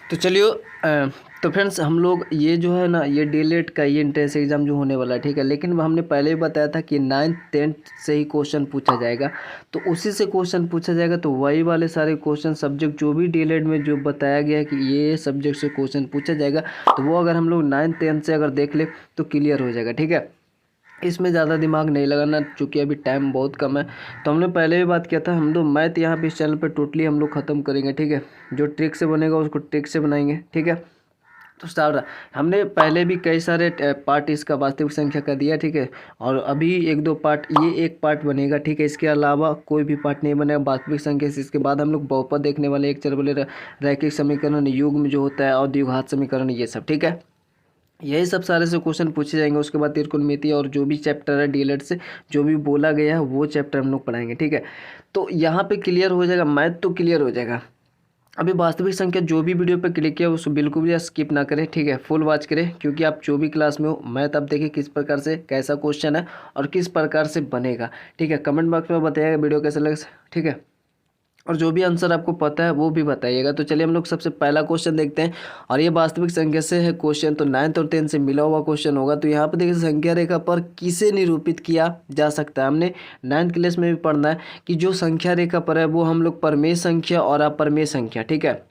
तो चलिए तो फ्रेंड्स हम लोग ये जो है ना ये डीएलएड का ये एंट्रेंस एग्ज़ाम जो होने वाला है, ठीक है। लेकिन हमने पहले भी बताया था कि 9th 10th से ही क्वेश्चन पूछा जाएगा, तो उसी से क्वेश्चन पूछा जाएगा। तो वही वाले सारे क्वेश्चन सब्जेक्ट जो भी डीएलएड में जो बताया गया है कि ये सब्जेक्ट से क्वेश्चन पूछा जाएगा, तो वो अगर हम लोग 9th 10th से अगर देख ले तो क्लियर हो जाएगा, ठीक है। इसमें ज़्यादा दिमाग नहीं लगाना, चूँकि अभी टाइम बहुत कम है। तो हमने पहले भी बात किया था, हम लोग मैथ यहाँ पे इस चैनल पे टोटली हम लोग ख़त्म करेंगे, ठीक है। जो ट्रिक से बनेगा उसको ट्रिक से बनाएंगे, ठीक है। तो स्टार्ट रहा, हमने पहले भी कई सारे पार्ट इसका वास्तविक संख्या का दिया, ठीक है। और अभी एक दो पार्ट, ये एक पार्ट बनेगा, ठीक है। इसके अलावा कोई भी पार्ट नहीं बनेगा वास्तविक संख्या से। इसके बाद हम लोग बहुपद देखने वाले, एक चरबले रैखिक समीकरण, युग्म जो होता है और द्विघात समीकरण, ये सब, ठीक है। यही सब सारे से क्वेश्चन पूछे जाएंगे। उसके बाद त्रिकोणमिति और जो भी चैप्टर है डीएलएड से जो भी बोला गया है वो चैप्टर हम लोग पढ़ाएंगे, ठीक है। तो यहाँ पे क्लियर हो जाएगा, मैथ तो क्लियर हो जाएगा। अभी वास्तविक संख्या जो भी वीडियो पे क्लिक किया उसको बिल्कुल भी स्किप ना करें, ठीक है। फुल वॉच करें, क्योंकि आप जो भी क्लास में हो मैथ आप देखिए किस प्रकार से कैसा क्वेश्चन है और किस प्रकार से बनेगा, ठीक है। कमेंट बॉक्स में बताइएगा वीडियो कैसा लगे, ठीक है। और जो भी आंसर आपको पता है वो भी बताइएगा। तो चलिए हम लोग सबसे पहला क्वेश्चन देखते हैं, और ये वास्तविक संख्या से है क्वेश्चन। तो 9th और 10th से मिला हुआ क्वेश्चन होगा। तो यहाँ पर देखिए, संख्या रेखा पर किसे निरूपित किया जा सकता है। हमने 9th क्लास में भी पढ़ना है कि जो संख्या रेखा पर है वो हम लोग परमेय संख्या और अपरमेय संख्या, ठीक है,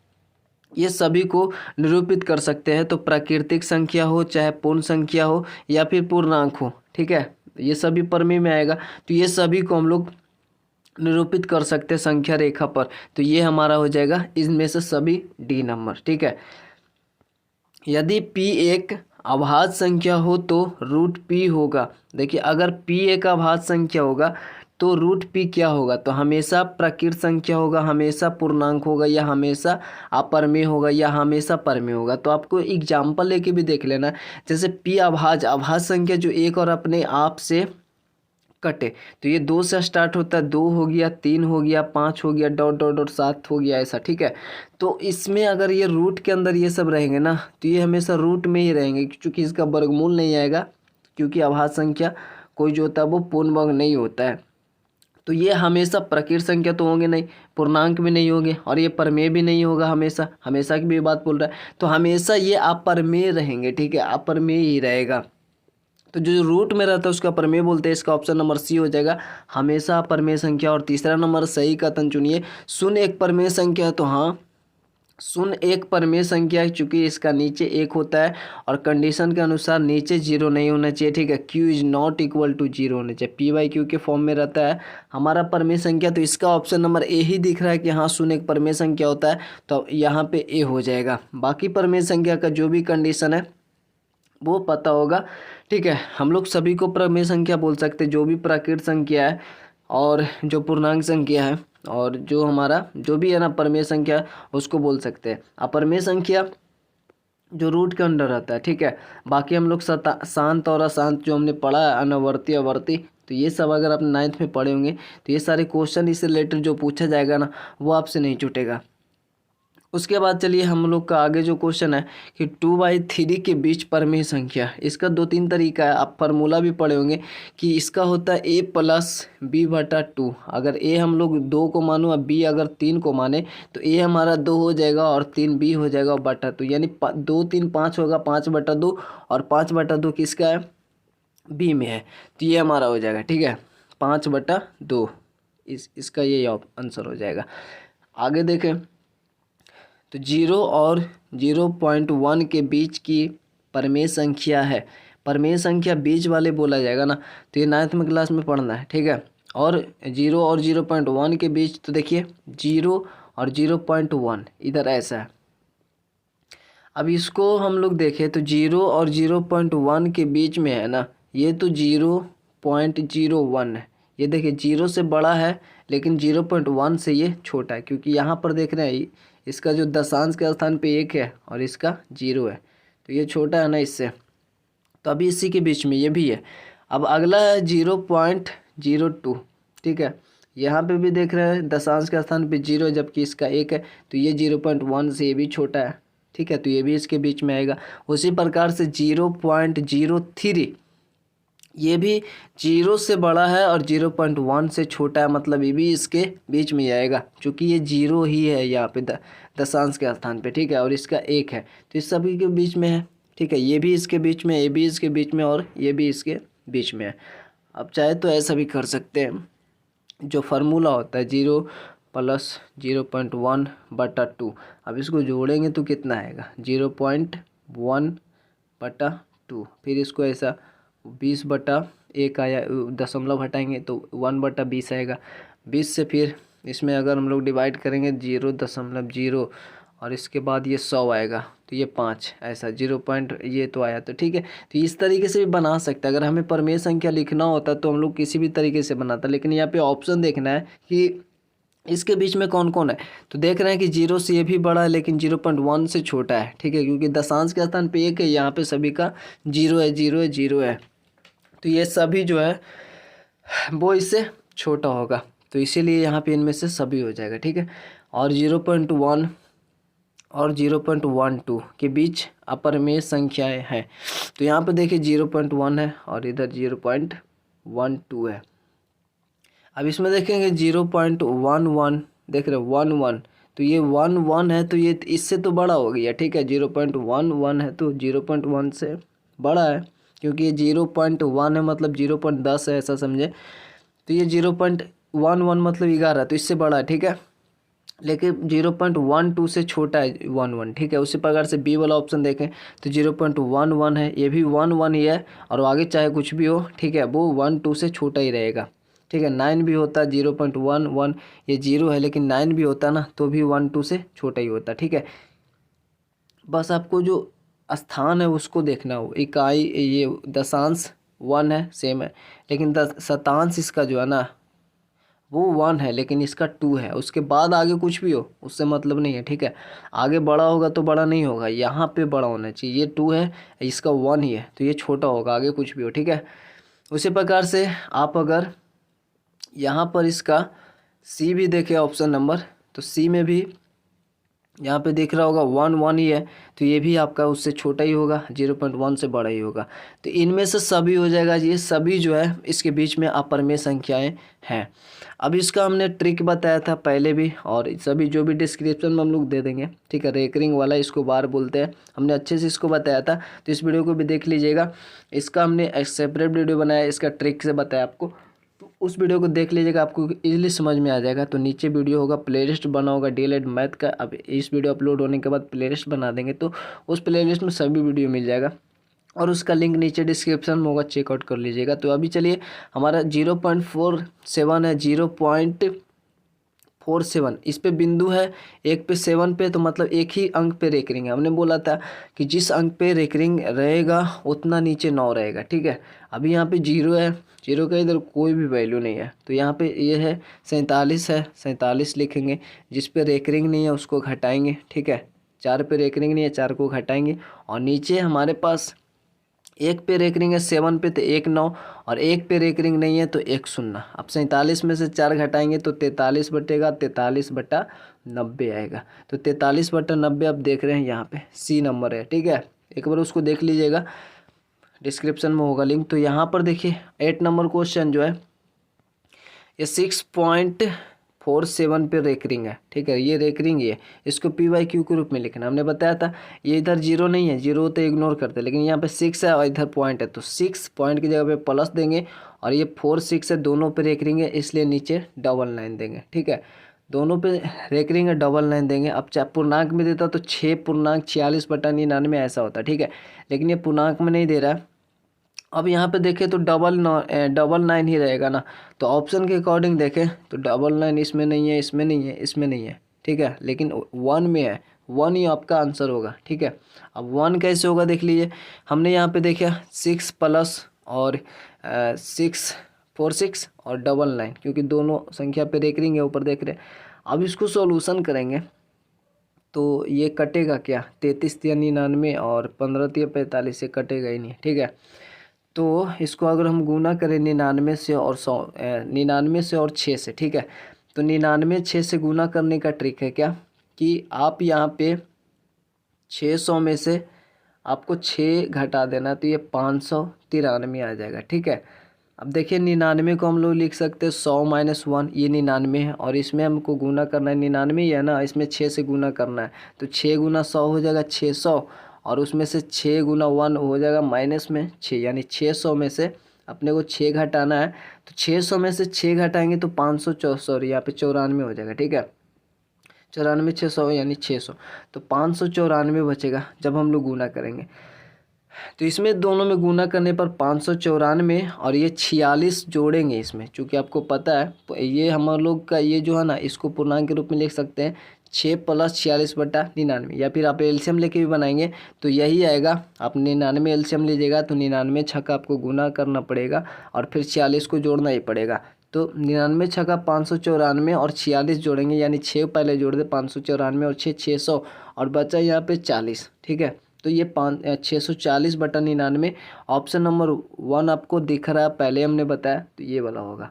ये सभी को निरूपित कर सकते हैं। तो प्राकृतिक संख्या हो, चाहे पूर्ण संख्या हो या फिर पूर्णांक हो, ठीक है, ये सभी परमेय में आएगा। तो ये सभी को हम लोग निरूपित कर सकते हैं संख्या रेखा पर। तो ये हमारा हो जाएगा इनमें से सभी डी नंबर, ठीक है। यदि p एक अभाज्य संख्या हो तो रूट p होगा। देखिए, अगर p एक अभाज्य संख्या होगा तो रूट p क्या होगा, तो हमेशा प्राकृत संख्या होगा, हमेशा पूर्णांक होगा, या हमेशा अपरमेय होगा, या हमेशा परमेय होगा। तो आपको एग्जाम्पल लेके भी देख लेना। जैसे p अभाज्य संख्या जो एक और अपने आप से कटे, तो ये 2 से स्टार्ट होता है, 2 हो गया, 3 हो गया, 5 हो गया, डॉट डॉट डॉट 7 हो गया, ऐसा, ठीक है। तो इसमें अगर ये रूट के अंदर ये सब रहेंगे ना, तो ये हमेशा रूट में ही रहेंगे, क्योंकि इसका वर्गमूल नहीं आएगा। क्योंकि अभाज्य संख्या कोई जो होता है वो पूर्ण वर्ग नहीं होता है। तो ये हमेशा प्रकृत संख्या तो होंगे नहीं, पूर्णांक भी नहीं होंगे, और ये परमेय भी नहीं होगा। हमेशा हमेशा की भी बात बोल रहा है, तो हमेशा ये अपरमेय रहेंगे, ठीक है, अपरमेय ही रहेगा। तो जो रूट में रहता है उसका परमेय बोलते हैं। इसका ऑप्शन नंबर सी हो जाएगा, हमेशा परमेय संख्या। और तीसरा नंबर सही कथन चुनिए, शून्य एक परमेय संख्या है। तो हाँ, शून्य एक परमेय संख्या है, चूंकि इसका नीचे एक होता है और कंडीशन के अनुसार नीचे जीरो नहीं होना चाहिए, ठीक है। Q is not equal to zero होना चाहिए, पी बाई क्यू के फॉर्म में रहता है हमारा परमेय संख्या। तो इसका ऑप्शन नंबर ए ही दिख रहा है कि हाँ शून्य एक परमेय संख्या होता है, तो यहाँ पे ए हो जाएगा। बाकी परमेय संख्या का जो भी कंडीशन है वो पता होगा, ठीक है। हम लोग सभी को परमेय संख्या बोल सकते हैं, जो भी प्राकृत संख्या है और जो पूर्णांक संख्या है और जो हमारा जो भी है ना परमेय संख्या, उसको बोल सकते हैं। अपरमेय संख्या जो रूट के अंडर रहता है, ठीक है। बाकी हम लोग शांत और अशांत जो हमने पढ़ा है, अनवर्ती अवर्ती, तो ये सब अगर आप 9th में पढ़े होंगे तो ये सारे क्वेश्चन इससे रिलेटेड जो पूछा जाएगा ना वो आपसे नहीं छूटेगा। उसके बाद चलिए हम लोग का आगे जो क्वेश्चन है कि 2/3 के बीच परमेय संख्या। इसका 2-3 तरीका है, आप फार्मूला भी पढ़े होंगे कि इसका होता है a प्लस बी बटा 2। अगर a हम लोग 2 को मानो और b अगर 3 को माने तो a हमारा 2 हो जाएगा और 3 b हो जाएगा बटा 2, यानी 2 3 5 होगा, 5/2, और 5/2 किसका है, b में है। तो ये हमारा हो जाएगा, ठीक है, 5/2। इसका ये आंसर हो जाएगा। आगे देखें तो 0 और 0.1 के बीच की परमेय संख्या है। परमेय संख्या बीच वाले बोला जाएगा ना, तो ये 9th में क्लास में पढ़ना है, ठीक है। और 0 और 0.1 के बीच, तो देखिए 0 और 0.1 इधर ऐसा है। अब इसको हम लोग देखें तो 0 और 0.1 के बीच में है ना, ये तो 0.01 है। ये देखिए 0 से बड़ा है लेकिन 0.1 से ये छोटा है, क्योंकि यहाँ पर देख रहे हैं इसका जो दशांश के स्थान पे 1 है और इसका 0 है, तो ये छोटा है ना इससे। तो अभी इसी के बीच में ये भी है। अब अगला है 0.02, ठीक है। यहाँ पे भी देख रहे हैं दशांश के स्थान पे 0 जबकि इसका 1 है, तो ये 0.1 से ये भी छोटा है, ठीक है। तो ये भी इसके बीच में आएगा। उसी प्रकार से 0.03 ये भी 0 से बड़ा है और 0.1 से छोटा है, मतलब ये भी इसके बीच में आएगा, क्योंकि ये 0 ही है यहाँ पे दशांश के स्थान पे, ठीक है, और इसका 1 है, तो इस सभी के बीच में है, ठीक है। ये भी इसके बीच में, ये भी इसके बीच में और ये भी इसके बीच में है। अब चाहे तो ऐसा भी कर सकते हैं, जो फार्मूला होता है 0 + 0.1/2, अब इसको जोड़ेंगे तो कितना आएगा 0.1/2, फिर इसको ऐसा 20/1 आया, दशमलव हटाएंगे तो 1/20 आएगा। 20 से फिर इसमें अगर हम लोग डिवाइड करेंगे 0.0 और इसके बाद ये 100 आएगा, तो ये 5 ऐसा 0 पॉइंट ये तो आया, तो ठीक है। तो इस तरीके से भी बना सकते हैं। अगर हमें प्रमेय संख्या लिखना होता तो हम लोग किसी भी तरीके से बनाता, लेकिन यहाँ पे ऑप्शन देखना है कि इसके बीच में कौन कौन है। तो देख रहे हैं कि 0 से ये भी बड़ा है लेकिन 0.1 से छोटा है, ठीक है, क्योंकि दशांश के स्थान पे 1 है, यहाँ पे सभी का 0 है, 0 है, 0 है, तो ये सभी जो है वो इससे छोटा होगा, तो इसीलिए यहाँ पे इनमें से सभी हो जाएगा, ठीक है। और 0.1 और 0.12 के बीच अपरिमेय संख्याएं हैं, तो यहाँ पे देखिए 0.1 है और इधर 0.12 है। अब इसमें देखेंगे 0.11, देख रहे 11, तो ये 11 है, तो ये इससे तो बड़ा हो गया, ठीक है। 0.11 है तो 0.1 से बड़ा है, क्योंकि ये 0.1 है मतलब 0.10 है, ऐसा समझे। तो ये 0.11 मतलब 11, तो इससे बड़ा है, ठीक है, लेकिन 0.12 से छोटा है 11, ठीक है। उसी प्रकार से बी वाला ऑप्शन देखें तो 0.11 है, ये भी 11 ही है, और आगे चाहे कुछ भी हो, ठीक है, वो 12 से छोटा ही रहेगा, ठीक है। 9 भी होता 0.11, ये 0 है लेकिन 9 भी होता ना तो भी 12 से छोटा ही होता, ठीक है। बस आपको जो स्थान है उसको देखना हो, इकाई ये दशांश 1 है सेम है, लेकिन शतांश इसका जो है ना वो 1 है लेकिन इसका 2 है, उसके बाद आगे कुछ भी हो उससे मतलब नहीं है, ठीक है। आगे बड़ा होगा तो बड़ा नहीं होगा, यहाँ पे बड़ा होना चाहिए, ये 2 है, इसका 1 ही है, तो ये छोटा होगा आगे कुछ भी हो, ठीक है। उसी प्रकार से आप अगर यहाँ पर इसका सी भी देखें ऑप्शन नंबर, तो सी में भी यहाँ पे देख रहा होगा 1 ही है, तो ये भी आपका उससे छोटा ही होगा, 0.1 से बड़ा ही होगा, तो इनमें से सभी हो जाएगा। ये सभी जो है इसके बीच में अपरिमेय संख्याएं हैं। अब इसका हमने ट्रिक बताया था पहले भी, और सभी जो भी डिस्क्रिप्शन में हम लोग दे देंगे, ठीक है। रेकरिंग वाला इसको बार बोलते हैं, हमने अच्छे से इसको बताया था, तो इस वीडियो को भी देख लीजिएगा। इसका हमने एक सेपरेट वीडियो बनाया, इसका ट्रिक से बताया आपको, तो उस वीडियो को देख लीजिएगा, आपको इजीली समझ में आ जाएगा। तो नीचे वीडियो होगा, प्लेलिस्ट बना होगा डीएलएड मैथ का। अब इस वीडियो अपलोड होने के बाद प्लेलिस्ट बना देंगे, तो उस प्लेलिस्ट में सभी वीडियो मिल जाएगा, और उसका लिंक नीचे डिस्क्रिप्शन में होगा, चेकआउट कर लीजिएगा। तो अभी चलिए, हमारा 0.47 है, 0.47 इस पे बिंदु है, 1 पे 7 पे, तो मतलब एक ही अंक पे रेकरिंग है। हमने बोला था कि जिस अंक पे रेकरिंग रहेगा उतना नीचे 9 रहेगा, ठीक है। अभी यहाँ पे 0 है, 0 का इधर कोई भी वैल्यू नहीं है, तो यहाँ पे ये है 47 है, 47 लिखेंगे। जिस पे रेकरिंग नहीं है उसको घटाएंगे, ठीक है। 4 पे रेकरिंग नहीं है, 4 को घटाएंगे, और नीचे हमारे पास 1 पे रेकरिंग है 7 पे, तो 1 9, और 1 पे रेकरिंग नहीं है तो 1 0। अब 47 में से 4 घटाएंगे तो 43 बटेगा, 43/90 आएगा, तो 43/90 आप देख रहे हैं यहाँ पे सी नंबर है, ठीक है। एक बार उसको देख लीजिएगा, डिस्क्रिप्शन में होगा लिंक। तो यहाँ पर देखिए 8 नंबर क्वेश्चन जो है ये 6.47 पे रेकरिंग है, ठीक है। ये रेकरिंग है, इसको PYQ के रूप में लिखना, हमने बताया था। ये इधर 0 नहीं है, 0 तो इग्नोर करते, लेकिन यहाँ पे 6 है और इधर पॉइंट है, तो 6 पॉइंट की जगह पे प्लस देंगे, और ये 4 6 है, दोनों पे रेकरिंग है, इसलिए नीचे 999 देंगे, ठीक है। दोनों पे रेकरिंग है, 999 देंगे। अब चाहे पूर्णांक में देता तो 6.46/99 ऐसा होता, ठीक है, लेकिन ये पूर्णांक में नहीं दे रहा है। अब यहाँ पे देखें तो 999 ही रहेगा ना, तो ऑप्शन के अकॉर्डिंग देखें तो 999 इसमें नहीं है, इसमें नहीं है, इसमें नहीं है, ठीक है, लेकिन 1 में है, 1 ही आपका आंसर होगा, ठीक है। अब 1 कैसे होगा देख लीजिए, हमने यहाँ पे देखा 6 प्लस और 6 4 6 और 999, क्योंकि दोनों संख्या पे रेकरिंग है, ऊपर देख रहे हैं। अब इसको सॉल्यूशन करेंगे तो ये कटेगा क्या, 33 या 99 और 15 या 45 से कटेगा ही नहीं, ठीक है। तो इसको अगर हम गुना करें 99 से और 99 से और 6 से, ठीक है, तो 99 6 से गुना करने का ट्रिक है क्या कि आप यहाँ पे 600 में से आपको 6 घटा देना, तो ये 593 आ जाएगा। ठीक है, अब देखिए 99 को हम लोग लिख सकते हैं 100 - 1, ये 99 है, और इसमें हमको गुना करना है, 99 ही है ना, इसमें 6 से गुना करना है, तो 6 गुना 100 हो जाएगा 600, और उसमें से 6 गुना 1 हो जाएगा माइनस में 6, यानी 600 में से अपने को 6 घटाना है, तो 600 में से 6 घटाएंगे तो 594, यहाँ पे 94 हो जाएगा। ठीक है, 94 600 यानी 600, तो 594 बचेगा जब हम लोग गुना करेंगे। तो इसमें दोनों में गुना करने पर 594 और ये 46 जोड़ेंगे इसमें, चूँकि आपको पता है तो ये हम लोग का ये जो है ना, इसको पूर्णांक के रूप में लिख सकते हैं 6 + 46/99, या फिर आप एलसीएम लेके भी बनाएंगे तो यही आएगा। आप 99 एलसीएम लीजिएगा तो 99 छक्का आपको गुना करना पड़ेगा और फिर 46 को जोड़ना ही पड़ेगा। तो 99 छक्का 594 और 46 जोड़ेंगे, यानी 6 पहले जोड़ दे, 594 और 6 600, और बचा यहाँ पे 40। ठीक है, तो ये 640/99, ऑप्शन नंबर 1 आपको दिख रहा है, पहले हमने बताया, तो ये वाला होगा।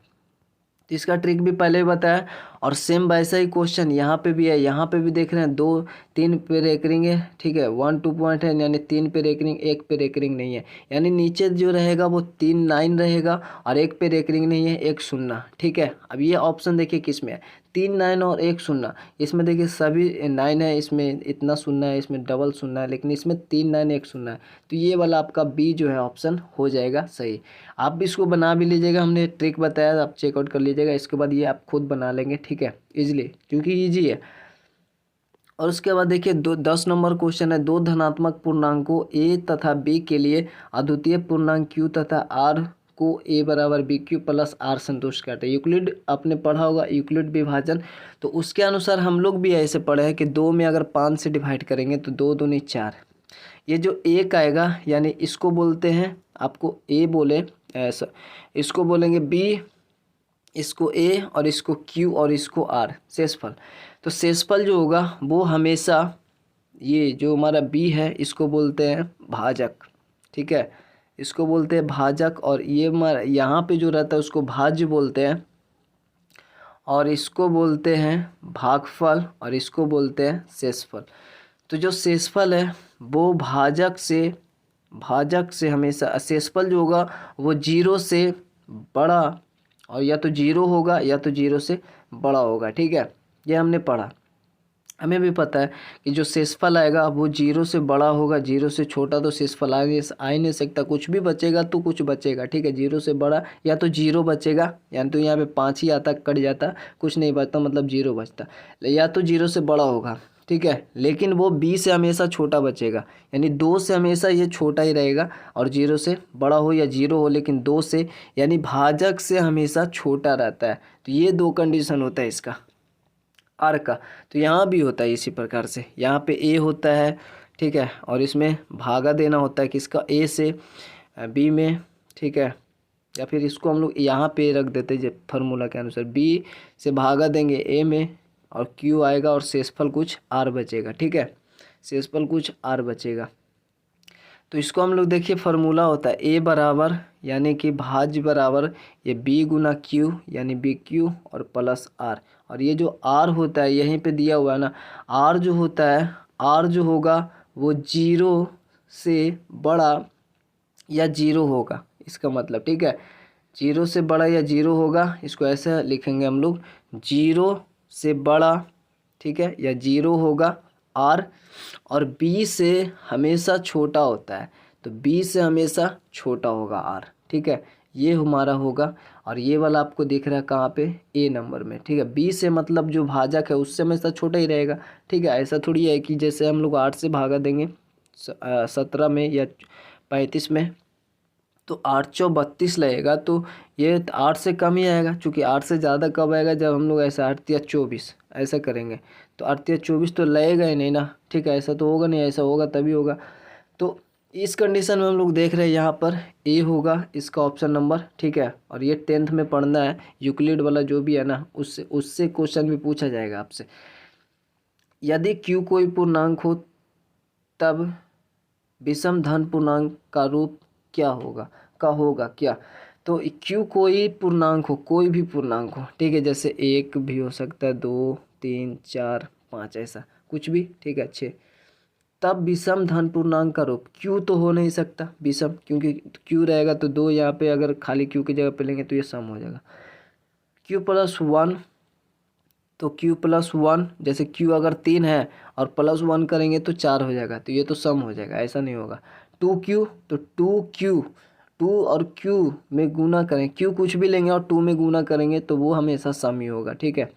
तो इसका ट्रिक भी पहले ही बताया, और सेम वैसा ही क्वेश्चन यहाँ पे भी है। यहाँ पे भी देख रहे हैं 2 3 पे रेकरिंग है। ठीक है, 1 2 पॉइंट है, यानी 3 पे रेकरिंग, 1 पे रेकरिंग नहीं है, यानी नीचे जो रहेगा वो 3 9 रहेगा और 1 पे रेकरिंग नहीं है, 1 0। ठीक है, अब ये ऑप्शन देखिए किस में है, 3 9 और 1 0। इसमें देखिए सभी 9 है, इसमें इतना 0 है, इसमें डबल 0 है, लेकिन इसमें 3 9 1 0 है, तो ये वाला आपका बी जो है ऑप्शन हो जाएगा सही। आप भी इसको बना भी लीजिएगा, हमने ट्रिक बताया, आप चेकआउट कर लीजिएगा, इसके बाद ये आप खुद बना लेंगे। ठीक है, इजीली, क्योंकि इजी है। और उसके बाद देखिए 10 नंबर क्वेश्चन है, दो धनात्मक पूर्णांकों ए तथा बी के लिए अद्वितीय पूर्णांक क्यू तथा आर को a = BQ + R संतुष्ट करते हैं। यूक्लिड आपने पढ़ा होगा, यूक्लिड विभाजन, तो उसके अनुसार हम लोग भी ऐसे पढ़े हैं कि 2 में अगर 5 से डिवाइड करेंगे तो 2 दूनी 4, ये जो एक आएगा यानी इसको बोलते हैं, आपको ए बोले ऐसा, इसको बोलेंगे बी, इसको ए, और इसको क्यू, और इसको आर, शेषफल। तो शेषफल जो होगा वो हमेशा, ये जो हमारा बी है इसको बोलते हैं भाजक। ठीक है, इसको बोलते हैं भाजक, और ये हमारा यहाँ पे जो रहता है उसको भाज्य बोलते हैं, और इसको बोलते हैं भागफल, और इसको बोलते हैं शेषफल। तो जो शेषफल है वो भाजक से हमेशा, शेषफल जो होगा वो 0 से बड़ा, और या तो 0 होगा या तो 0 से बड़ा होगा। ठीक है, ये हमने पढ़ा, हमें भी पता है कि जो शेषफल आएगा वो 0 से बड़ा होगा, 0 से छोटा तो शेषफल आ ही नहीं सकता, कुछ भी बचेगा तो कुछ बचेगा। ठीक है, 0 से बड़ा या तो 0 बचेगा, यानी तो यहाँ पे 5 ही आता, कट जाता, कुछ नहीं बचता, मतलब 0 बचता, या तो 0 से बड़ा होगा। ठीक है, लेकिन वो b से हमेशा छोटा बचेगा, यानी 2 से हमेशा ये छोटा ही रहेगा, और 0 से बड़ा हो या 0 हो, लेकिन 2 से, यानी भाजक से हमेशा छोटा रहता है। तो ये 2 कंडीशन होता है इसका आर का। तो यहाँ भी होता है इसी प्रकार से, यहाँ पे ए होता है। ठीक है, और इसमें भागा देना होता है किसका, ए से बी में। ठीक है, या फिर इसको हम लोग यहाँ पे रख देते हैं फार्मूला के अनुसार, बी से भागा देंगे ए में, और क्यू आएगा, और शेषफल कुछ आर बचेगा। ठीक है, शेषफल कुछ आर बचेगा। तो इसको हम लोग देखिए फार्मूला होता है ए बराबर, यानी कि भाज्य बराबर ये बी गुना क्यू, यानी बी क्यू और प्लस आर, और ये जो आर होता है यहीं पे दिया हुआ है ना, आर जो होता है, आर जो होगा वो 0 से बड़ा या 0 होगा, इसका मतलब। ठीक है, 0 से बड़ा या 0 होगा, इसको ऐसे लिखेंगे हम लोग, 0 से बड़ा, ठीक है, या 0 होगा आर, और बी से हमेशा छोटा होता है, तो बी से हमेशा छोटा होगा आर। ठीक है, ये हमारा होगा, और ये वाला आपको दिख रहा है कहाँ पे, ए नंबर में। ठीक है, बी से मतलब जो भाजक है उससे हमेशा छोटा ही रहेगा। ठीक है, ऐसा थोड़ी है कि जैसे हम लोग 8 से भागा देंगे 17 में या 35 में, तो 8 चौ 32 लगेगा, तो ये 8 से कम ही आएगा, क्योंकि 8 से ज़्यादा कब आएगा, जब हम लोग ऐसा 8 या 24 ऐसा करेंगे, तो 8 या 24 तो लगेगा ही नहीं ना। ठीक है, ऐसा तो होगा नहीं, ऐसा होगा तभी होगा। तो इस कंडीशन में हम लोग देख रहे हैं यहाँ पर ए होगा इसका ऑप्शन नंबर। ठीक है, और ये 10th में पढ़ना है, यूक्लिड वाला जो भी है ना, उससे क्वेश्चन भी पूछा जाएगा आपसे। यदि क्यू कोई पूर्णांक हो तब विषम धन पूर्णांक का रूप क्या होगा क्या। तो क्यू कोई पूर्णांक हो, कोई भी पूर्णांक हो, ठीक है, जैसे 1 भी हो सकता है, 2 3 4 5, ऐसा कुछ भी। ठीक है, 6, तब विषम धन पूर्णांक का रूप। क्यू तो हो नहीं सकता विषम, क्योंकि क्यू रहेगा तो 2 यहाँ पे अगर खाली क्यू की जगह पे लेंगे तो ये सम हो जाएगा। Q+1, तो Q+1 जैसे Q अगर 3 है और +1 करेंगे तो 4 हो जाएगा, तो ये तो सम हो जाएगा, ऐसा नहीं होगा। 2Q, तो 2Q, 2 और Q में गुना करें, Q कुछ भी लेंगे और 2 में गुना करेंगे तो वो हमेशा सम ही होगा, ठीक है,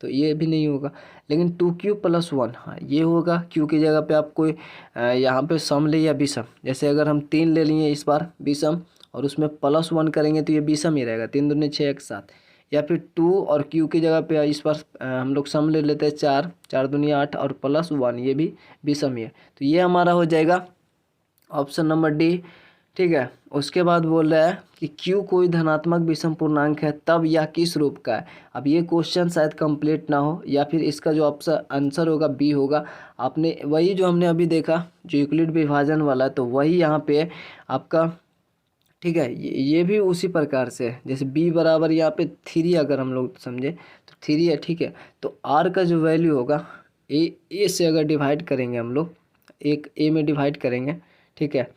तो ये भी नहीं होगा। लेकिन 2Q+1, हाँ ये होगा। Q की जगह पे आप कोई यहाँ पे सम ले या विषम, जैसे अगर हम 3 ले लिए इस बार विषम और उसमें +1 करेंगे तो ये विषम ही रहेगा, 3 दूनी 6 एक 7। या फिर 2 और Q की जगह पे इस बार हम लोग सम ले लेते हैं 4, 4 दूनी 8 और +1, ये भी विषम ही है, तो ये हमारा हो जाएगा ऑप्शन नंबर डी, ठीक है। उसके बाद बोल रहा है कि Q कोई धनात्मक विषम पूर्णांक है तब यह किस रूप का है। अब ये क्वेश्चन शायद कंप्लीट ना हो, या फिर इसका जो ऑप्शन आंसर होगा बी होगा। आपने वही जो हमने अभी देखा जो यूक्लिड विभाजन वाला है, तो वही यहाँ पे आपका, ठीक है, ये भी उसी प्रकार से है। जैसे b बराबर यहाँ पे 3 अगर हम लोग समझे तो 3 है, ठीक है, तो r का जो वैल्यू होगा ए से अगर डिवाइड करेंगे हम लोग, एक a में डिवाइड करेंगे, ठीक है,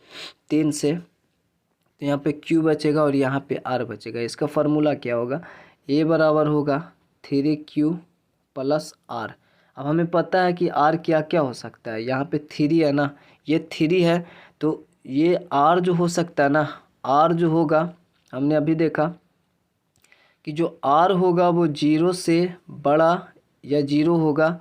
3 से, तो यहाँ पे q बचेगा और यहाँ पे r बचेगा। इसका फार्मूला क्या होगा, a बराबर होगा 3q + r। अब हमें पता है कि r क्या क्या हो सकता है, यहाँ पे 3 है ना, ये 3 है, तो ये r जो हो सकता है ना, r जो होगा, हमने अभी देखा कि जो r होगा वो 0 से बड़ा या 0 होगा,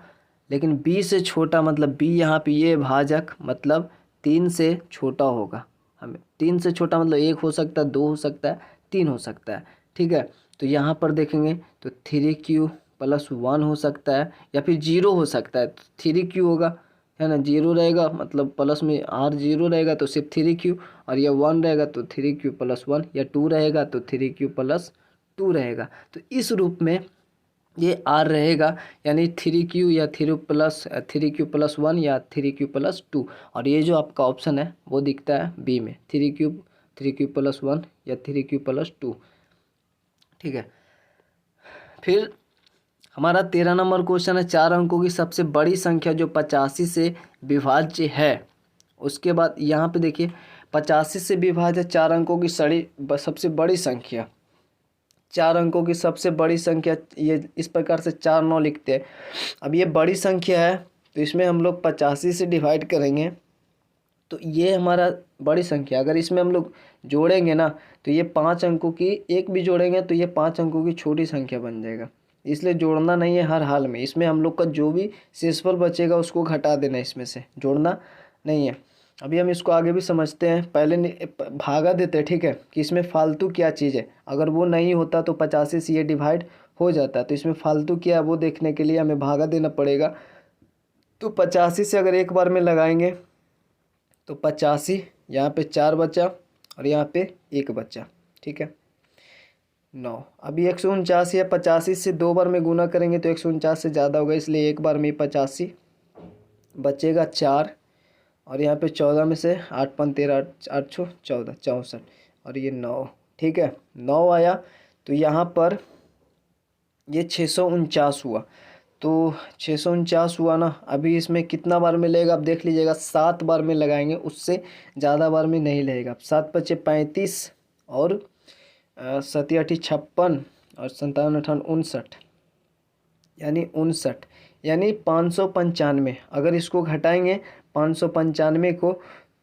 लेकिन b से छोटा, मतलब b यहाँ पे ये भाजक मतलब 3 से छोटा होगा। हमें 3 से छोटा मतलब 1 हो सकता है, 2 हो सकता है, 3 हो सकता है, ठीक है। तो यहाँ पर देखेंगे तो 3Q+1 हो सकता है, या फिर 0 हो सकता है, तो 3Q होगा, है ना, 0 रहेगा मतलब प्लस में r 0 रहेगा तो सिर्फ 3Q, और या 1 रहेगा तो 3Q+1, या 2 रहेगा तो 3Q+2 रहेगा। तो इस रूप में ये r रहेगा, यानी 3Q या 3Q+1 या 3Q+2। और ये जो आपका ऑप्शन है वो दिखता है बी में, 3Q+1 या 3Q+2, ठीक है। फिर हमारा 13 नंबर क्वेश्चन है, 4 अंकों की सबसे बड़ी संख्या जो 85 से विभाज्य है। उसके बाद यहाँ पे देखिए 85 से विभाज्य 4 अंकों की सबसे बड़ी संख्या, 4 अंकों की सबसे बड़ी संख्या, ये इस प्रकार से 4 9 लिखते हैं। अब ये बड़ी संख्या है तो इसमें हम लोग 85 से डिवाइड करेंगे तो ये हमारा बड़ी संख्या, अगर इसमें हम लोग जोड़ेंगे ना तो ये 5 अंकों की, एक भी जोड़ेंगे तो ये 5 अंकों की छोटी संख्या बन जाएगा, इसलिए जोड़ना नहीं है हर हाल में। इसमें हम लोग का जो भी शेषफल बचेगा उसको घटा देना, इसमें से जोड़ना नहीं है। अभी हम इसको आगे भी समझते हैं, पहले भागा देते हैं, ठीक है, कि इसमें फालतू क्या चीज़ है। अगर वो नहीं होता तो 85 से ये डिवाइड हो जाता, तो इसमें फालतू क्या है वो देखने के लिए हमें भागा देना पड़ेगा। तो 85 से अगर एक बार में लगाएंगे तो 85, यहाँ पे 4 बचा और यहाँ पे 1 बचा, ठीक है, 9। अभी 149 या 85 से 2 बार में गुना करेंगे तो 149 से ज़्यादा होगा, इसलिए एक बार में 85 बचेगा 4, और यहाँ पे 14 में से 8 5 13 8 8 14 64 और ये 9, ठीक है, 9 आया। तो यहाँ पर ये 649 हुआ, तो 649 हुआ ना। अभी इसमें कितना बार में लेगा आप देख लीजिएगा, 7 बार में लगाएंगे, उससे ज़्यादा बार में नहीं लगेगा। 7 × 5 = 35 और 7 × 8 = 56 और 57 × 58 59, यानी 59, यानी 595। अगर इसको घटाएंगे 595 को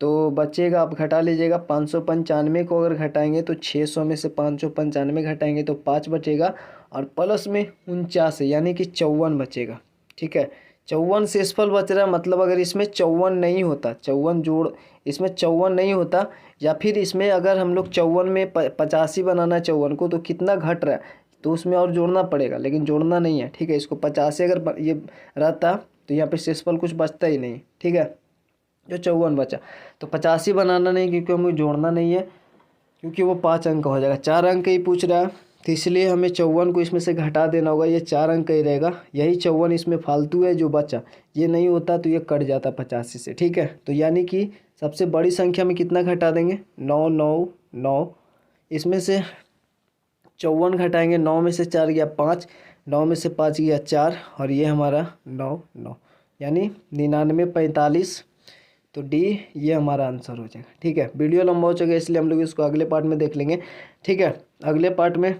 तो बचेगा, आप घटा लीजिएगा, 595 को अगर घटाएंगे तो 600 में से 595 घटाएंगे तो 5 बचेगा, और प्लस में 49 यानी कि 54 बचेगा, ठीक है। 54 शेषफल बच रहा है, मतलब अगर इसमें 54 नहीं होता, 54 जोड़, इसमें 54 नहीं होता, या फिर इसमें अगर हम लोग 54 में 85 बनाना है 54 को, तो कितना घट रहा है, तो उसमें और जोड़ना पड़ेगा, लेकिन जोड़ना नहीं है, ठीक है। इसको 85 अगर ये रहता तो यहाँ पे शेषफल कुछ बचता ही नहीं, ठीक है, जो 54 बचा। तो 85 बनाना नहीं, क्योंकि हमें जोड़ना नहीं है, क्योंकि वो 5 अंक का हो जाएगा, 4 अंक ही पूछ रहा है, तो इसलिए हमें 54 को इसमें से घटा देना होगा, ये 4 अंक का ही रहेगा। यही 54 इसमें फालतू है जो बचा, ये नहीं होता तो ये कट जाता 85 से, ठीक है। तो यानी कि सबसे बड़ी संख्या में कितना घटा देंगे, 9 9 9, इसमें से 54 घटाएंगे, 9 में से 4 गया 5, 9 में से 5 गया 4, और ये हमारा 9 9, यानी 99 45 तो डी ये हमारा आंसर हो जाएगा। ठीक है, वीडियो लंबा हो चुका है इसलिए हम लोग इसको अगले पार्ट में देख लेंगे। ठीक है, अगले पार्ट में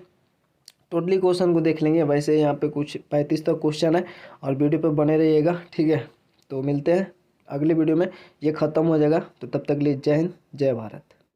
टोटली क्वेश्चन को देख लेंगे। वैसे यहाँ पे कुछ 35 तक क्वेश्चन है और वीडियो पे बने रहिएगा। ठीक है, तो मिलते हैं अगली वीडियो में, ये ख़त्म हो जाएगा। तो तब तक के लिए जय हिंद, जय भारत।